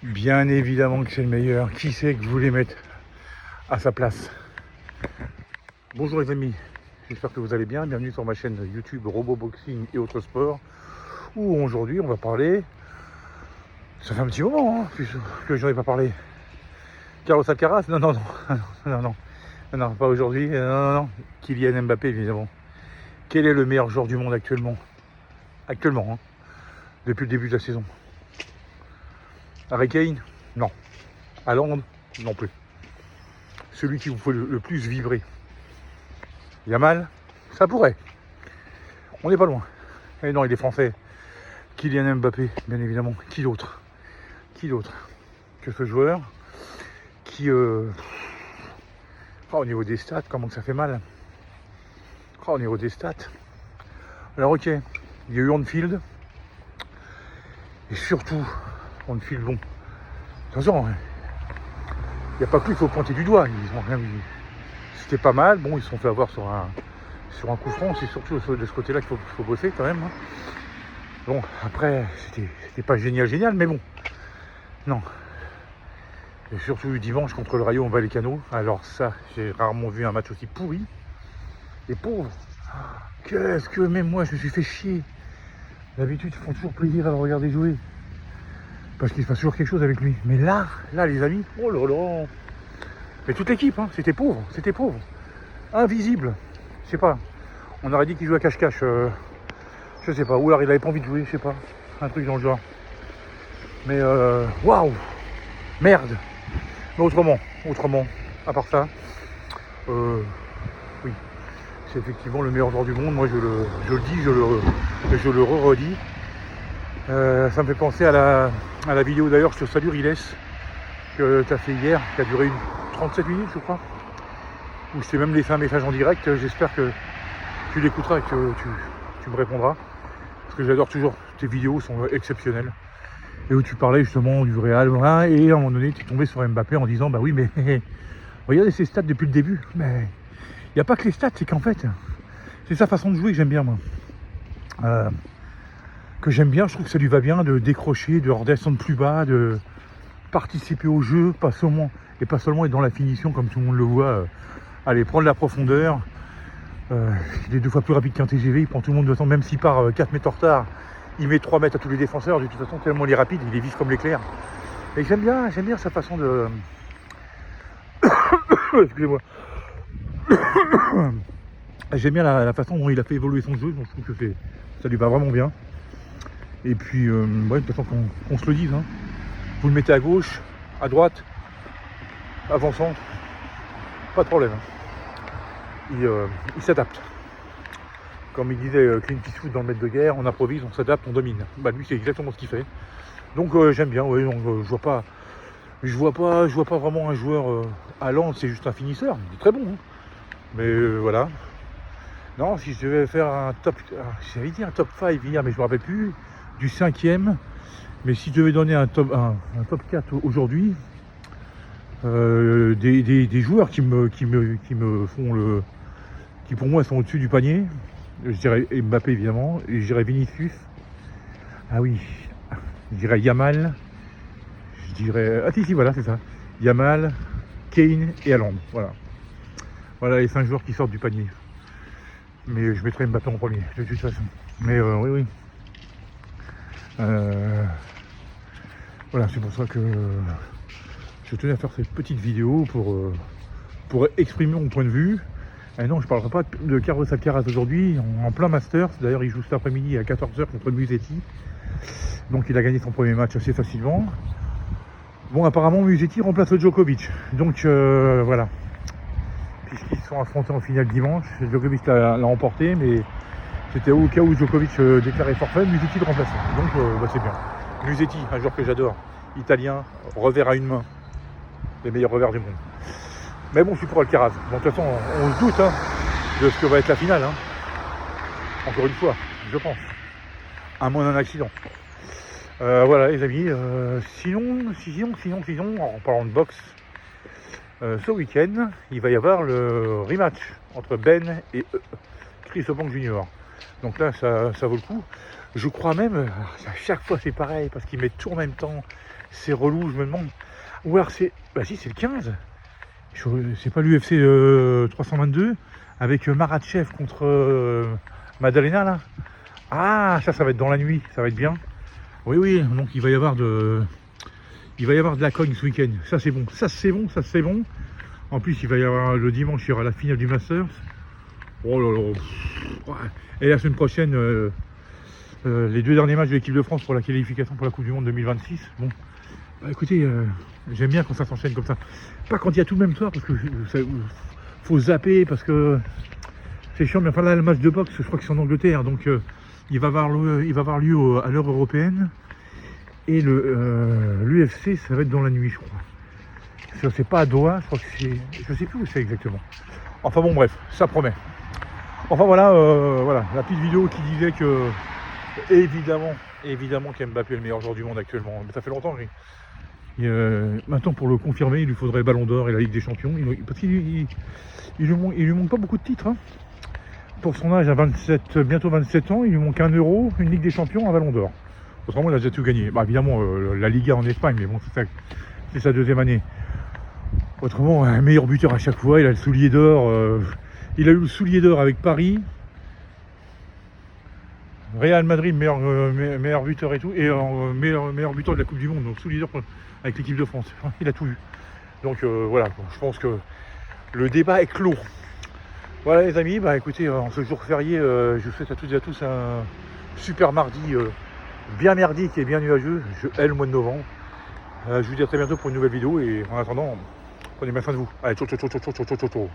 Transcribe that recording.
Bien évidemment que c'est le meilleur. Qui c'est que je voulais mettre à sa place? Bonjour les amis, j'espère que vous allez bien. Bienvenue sur ma chaîne YouTube Roboboxing et autres sports, où aujourd'hui on va parler, ça fait un petit moment que je n'en ai pas parlé. Carlos Alcaraz? Non, pas aujourd'hui. Non. Kylian Mbappé évidemment. Quel est le meilleur joueur du monde actuellement? Depuis le début de la saison. Harry Kane? Non. Haaland? Non plus. Celui qui vous fait le plus vibrer. Yamal? Ça pourrait. On n'est pas loin. Et non, il est français. Kylian Mbappé, bien évidemment. Qui d'autre que ce joueur qui... au niveau des stats, comment que ça fait mal. Au niveau des stats. Alors ok, il y a eu on-field. Et surtout, on-field long. Attention, il n'y a pas que lui, il faut pointer du doigt. C'était pas mal. Bon, ils se sont fait avoir sur un coup franc. C'est surtout de ce côté-là qu'il faut bosser quand même. Bon, après, c'était pas génial, mais bon. Non. Et surtout dimanche contre le Rayo Vallecano. Alors ça, j'ai rarement vu un match aussi pourri. Et pauvre. Qu'est-ce que même moi, je me suis fait chier. D'habitude, ils font toujours plaisir à le regarder jouer. Parce qu'il se passe toujours quelque chose avec lui. Mais là les amis, oh là là. Mais toute l'équipe, c'était pauvre. Invisible. Je sais pas. On aurait dit qu'il jouait à cache-cache. Je sais pas. Ou alors il avait pas envie de jouer, je sais pas. Un truc dans le genre. Mais waouh. Merde. Mais autrement, à part ça, oui, c'est effectivement le meilleur joueur du monde. Moi je le dis, je le redis. Ça me fait penser à la vidéo d'ailleurs, je te salue Riles, que tu as fait hier, qui a duré 37 minutes je crois, où je t'ai même laissé un message en direct. J'espère que tu l'écouteras et que tu me répondras, parce que j'adore toujours, tes vidéos sont exceptionnelles. Et où tu parlais justement du Real, et à un moment donné tu es tombé sur Mbappé en disant bah oui mais regardez ses stats depuis le début. Mais il n'y a pas que les stats, c'est qu'en fait c'est sa façon de jouer que j'aime bien moi. Je trouve que ça lui va bien de décrocher, de redescendre plus bas, de participer au jeu, pas seulement être dans la finition comme tout le monde le voit, aller prendre la profondeur. Il est 2 fois plus rapide qu'un TGV, il prend tout le monde de temps, même s'il part 4 mètres en retard, il met 3 mètres à tous les défenseurs. De toute façon, tellement il est rapide, il est vif comme l'éclair. Et j'aime bien sa façon de... Excusez-moi. J'aime bien la façon dont il a fait évoluer son jeu, donc je trouve que ça lui va vraiment bien. Et puis, ouais, de toute façon, qu'on se le dise, vous le mettez à gauche, à droite, avant-centre, pas de problème. Il s'adapte. Comme il disait Clint Eastwood dans le Maître de guerre, on improvise, on s'adapte, on domine. Bah lui c'est exactement ce qu'il fait. Donc j'aime bien, ouais, donc je vois pas vraiment un joueur Haaland, c'est juste un finisseur, il est très bon. Mais voilà. Non, si je devais faire un top, j'avais dit un top 5 hier, mais je me rappelle plus, du 5e. Mais si je devais donner un top 4 aujourd'hui, des joueurs qui me font qui pour moi sont au-dessus du panier, je dirais Mbappé évidemment, et je dirais Vinicius. Ah oui, je dirais Yamal, je dirais... Ah si, voilà, c'est ça. Yamal, Kane et Haaland, voilà les 5 joueurs qui sortent du panier. Mais je mettrais Mbappé en premier, de toute façon. Mais oui. Voilà, c'est pour ça que je tenais à faire cette petite vidéo pour exprimer mon point de vue. Et non, je ne parlerai pas de Carlos Alcaraz aujourd'hui, en plein Masters. D'ailleurs, il joue cet après-midi à 14h contre Musetti. Donc il a gagné son premier match assez facilement. Bon, apparemment, Musetti remplace Djokovic. Donc voilà. Puisqu'ils se sont affrontés en finale dimanche, Djokovic l'a emporté, mais c'était au cas où Djokovic déclarait forfait, Musetti le remplaçait. Donc c'est bien. Musetti, un joueur que j'adore, italien, revers à une main. Les meilleurs revers du monde. Mais bon, je suis pour Alcaraz. Bon, de toute façon, on se doute de ce que va être la finale. Encore une fois, je pense. À moins d'un accident. Voilà les amis. Sinon, en parlant de boxe, ce week-end, il va y avoir le rematch entre Ben et Chris Eubank Jr. Donc là, ça vaut le coup. Je crois même, à chaque fois c'est pareil, parce qu'ils mettent tout en même temps. C'est relou, je me demande. Ou alors c'est... Bah si, c'est le 15. C'est pas l'UFC 322 avec Makhachev contre Madalena là. Ah, ça va être dans la nuit, ça va être bien. Oui, oui, donc il va y avoir de la cogne ce week-end. Ça c'est bon, ça c'est bon, ça c'est bon. En plus, il va y avoir le dimanche, il y aura la finale du Masters. Oh là là. Ouais. Et la semaine prochaine, les 2 derniers matchs de l'équipe de France pour la qualification pour la Coupe du Monde 2026. Bon, bah, écoutez, j'aime bien quand ça s'enchaîne comme ça. Pas quand il y a tout le même soir, parce que faut zapper, parce que c'est chiant. Mais enfin là, le match de boxe, je crois que c'est en Angleterre, donc il va avoir lieu à l'heure européenne. Et l'UFC, ça va être dans la nuit, je crois. C'est pas à Doha, je crois que c'est... Je sais plus où c'est exactement. Enfin bon, bref, ça promet. Enfin voilà, voilà, la petite vidéo qui disait que, évidemment qu'Mbappé est le meilleur joueur du monde actuellement. Mais ça fait longtemps. Maintenant, pour le confirmer, il lui faudrait le Ballon d'Or et la Ligue des Champions. Parce qu'il lui manque pas beaucoup de titres. Hein. Pour son âge, à bientôt 27 ans, il lui manque 1 euro, une Ligue des Champions, un Ballon d'Or. Autrement, il a déjà tout gagné. Bah, évidemment, la Liga en Espagne, mais bon, c'est sa 2e année. Autrement, un meilleur buteur à chaque fois. Il a le soulier d'or. Il a eu le soulier d'or avec Paris. Real Madrid, meilleur buteur et tout. Et meilleur buteur de la Coupe du Monde. Donc soulier d'or avec l'équipe de France. Il a tout eu. Donc voilà, je pense que le débat est clos. Voilà les amis, bah écoutez, en ce jour férié, je vous souhaite à toutes et à tous un super mardi bien merdique et bien nuageux. Je hais le mois de novembre. Je vous dis à très bientôt pour une nouvelle vidéo et en attendant, prenez bien soin de vous. Allez, ciao, ciao, ciao, ciao, ciao, ciao, ciao.